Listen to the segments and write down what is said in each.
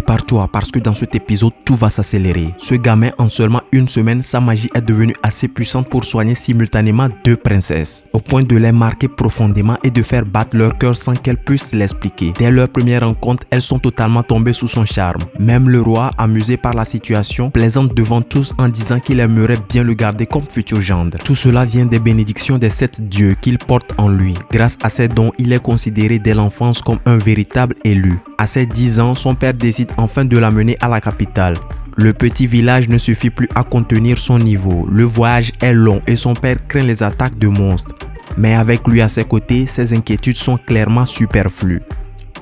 Prépare-toi parce que dans cet épisode, tout va s'accélérer. Ce gamin, en seulement une semaine, sa magie est devenue assez puissante pour soigner simultanément 2 princesses, au point de les marquer profondément et de faire battre leur cœur sans qu'elles puissent l'expliquer. Dès leur première rencontre, elles sont totalement tombées sous son charme. Même le roi, amusé par la situation, plaisante devant tous en disant qu'il aimerait bien le garder comme futur gendre. Tout cela vient des bénédictions des 7 dieux qu'il porte en lui. Grâce à ces dons, il est considéré dès l'enfance comme un véritable élu. À ses 10 ans, son père décide enfin de l'amener à la capitale. Le petit village ne suffit plus à contenir son niveau. Le voyage est long et son père craint les attaques de monstres. Mais avec lui à ses côtés, ses inquiétudes sont clairement superflues.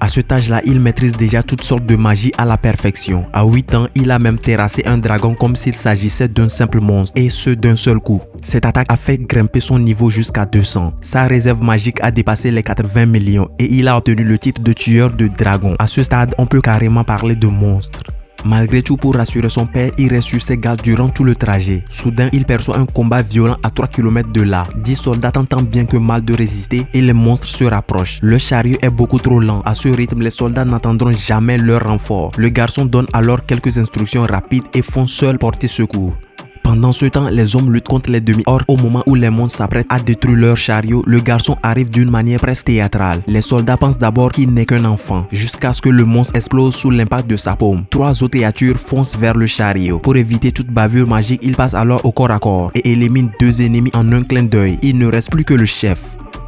À cet âge-là, il maîtrise déjà toutes sortes de magie à la perfection. À 8 ans, il a même terrassé un dragon comme s'il s'agissait d'un simple monstre, et ce d'un seul coup. Cette attaque a fait grimper son niveau jusqu'à 200. Sa réserve magique a dépassé les 80 millions et il a obtenu le titre de tueur de dragons. À ce stade, on peut carrément parler de monstre. Malgré tout, pour rassurer son père, il reste sur ses gardes durant tout le trajet. Soudain, il perçoit un combat violent à 3 km de là. 10 soldats tentent bien que mal de résister et les monstres se rapprochent. Le chariot est beaucoup trop lent. À ce rythme, les soldats n'attendront jamais leur renfort. Le garçon donne alors quelques instructions rapides et font seuls porter secours. Pendant ce temps, les hommes luttent contre les demi-orques. Au moment où les monstres s'apprêtent à détruire leur chariot, le garçon arrive d'une manière presque théâtrale. Les soldats pensent d'abord qu'il n'est qu'un enfant, jusqu'à ce que le monstre explose sous l'impact de sa paume. 3 autres créatures foncent vers le chariot. Pour éviter toute bavure magique, il passe alors au corps à corps et élimine 2 ennemis en un clin d'œil. Il ne reste plus que le chef.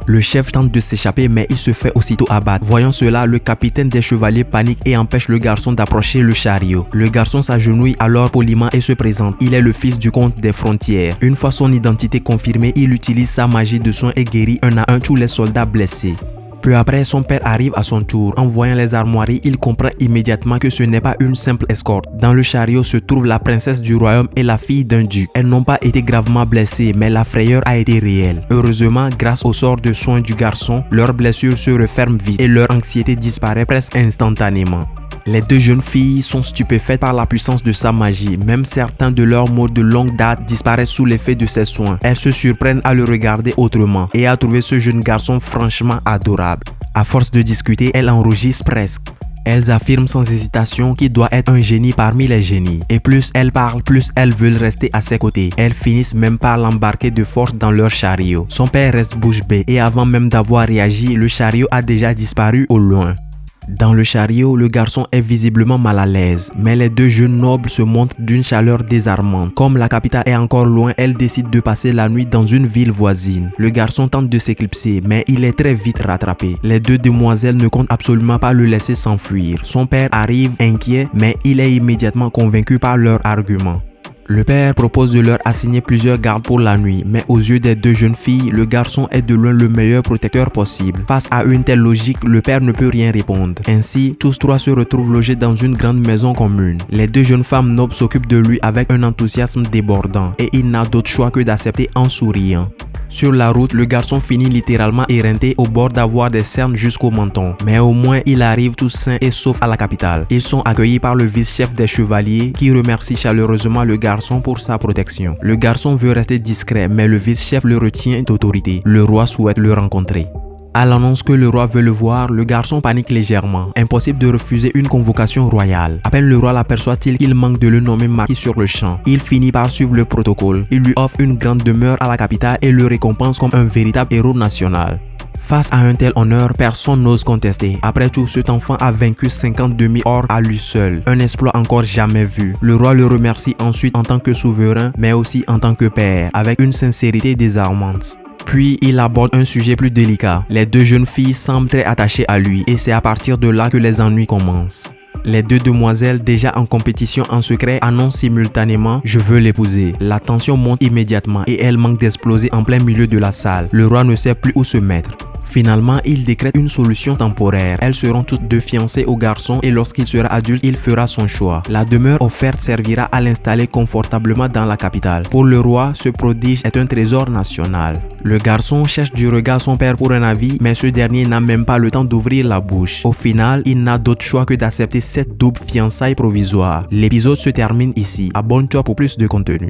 Le chef tente de s'échapper mais il se fait aussitôt abattre. Voyant cela, le capitaine des chevaliers panique et empêche le garçon d'approcher le chariot. Le garçon s'agenouille alors poliment et se présente. Il est le fils du comte des frontières. Une fois son identité confirmée, il utilise sa magie de soin et guérit un à un tous les soldats blessés. Peu après, son père arrive à son tour. En voyant les armoiries, il comprend immédiatement que ce n'est pas une simple escorte. Dans le chariot se trouve la princesse du royaume et la fille d'un duc. Elles n'ont pas été gravement blessées, mais la frayeur a été réelle. Heureusement, grâce au sort de soin du garçon, leurs blessures se referment vite et leur anxiété disparaît presque instantanément. Les 2 jeunes filles sont stupéfaites par la puissance de sa magie. Même certains de leurs maux de longue date disparaissent sous l'effet de ses soins. Elles se surprennent à le regarder autrement et à trouver ce jeune garçon franchement adorable. À force de discuter, elles enregistrent presque. Elles affirment sans hésitation qu'il doit être un génie parmi les génies. Et plus elles parlent, plus elles veulent rester à ses côtés. Elles finissent même par l'embarquer de force dans leur chariot. Son père reste bouche bée et avant même d'avoir réagi, le chariot a déjà disparu au loin. Dans le chariot, le garçon est visiblement mal à l'aise, mais les 2 jeunes nobles se montrent d'une chaleur désarmante. Comme la capitale est encore loin, elle décide de passer la nuit dans une ville voisine. Le garçon tente de s'éclipser, mais il est très vite rattrapé. Les 2 demoiselles ne comptent absolument pas le laisser s'enfuir. Son père arrive inquiet, mais il est immédiatement convaincu par leurs arguments. Le père propose de leur assigner plusieurs gardes pour la nuit, mais aux yeux des 2 jeunes filles, le garçon est de loin le meilleur protecteur possible. Face à une telle logique, le père ne peut rien répondre. Ainsi, tous 3 se retrouvent logés dans une grande maison commune. Les 2 jeunes femmes nobles s'occupent de lui avec un enthousiasme débordant et il n'a d'autre choix que d'accepter en souriant. Sur la route, le garçon finit littéralement éreinté au bord d'avoir des cernes jusqu'au menton. Mais au moins, il arrive tout sain et sauf à la capitale. Ils sont accueillis par le vice-chef des chevaliers qui remercie chaleureusement le garçon pour sa protection. Le garçon veut rester discret, mais le vice-chef le retient d'autorité. Le roi souhaite le rencontrer. À l'annonce que le roi veut le voir, le garçon panique légèrement. Impossible de refuser une convocation royale. À peine le roi l'aperçoit-il qu'il manque de le nommer marquis sur le champ. Il finit par suivre le protocole. Il lui offre une grande demeure à la capitale et le récompense comme un véritable héros national. Face à un tel honneur, personne n'ose contester. Après tout, cet enfant a vaincu 50 demi-orques à lui seul. Un exploit encore jamais vu. Le roi le remercie ensuite en tant que souverain, mais aussi en tant que père, avec une sincérité désarmante. Puis, il aborde un sujet plus délicat. Les 2 jeunes filles semblent très attachées à lui et c'est à partir de là que les ennuis commencent. Les 2 demoiselles, déjà en compétition en secret, annoncent simultanément « Je veux l'épouser ». La tension monte immédiatement et elle manque d'exploser en plein milieu de la salle. Le roi ne sait plus où se mettre. Finalement, il décrète une solution temporaire. Elles seront toutes 2 fiancées au garçon et lorsqu'il sera adulte, il fera son choix. La demeure offerte servira à l'installer confortablement dans la capitale. Pour le roi, ce prodige est un trésor national. Le garçon cherche du regard son père pour un avis, mais ce dernier n'a même pas le temps d'ouvrir la bouche. Au final, il n'a d'autre choix que d'accepter cette double fiançailles provisoire. L'épisode se termine ici. Abonne-toi pour plus de contenu.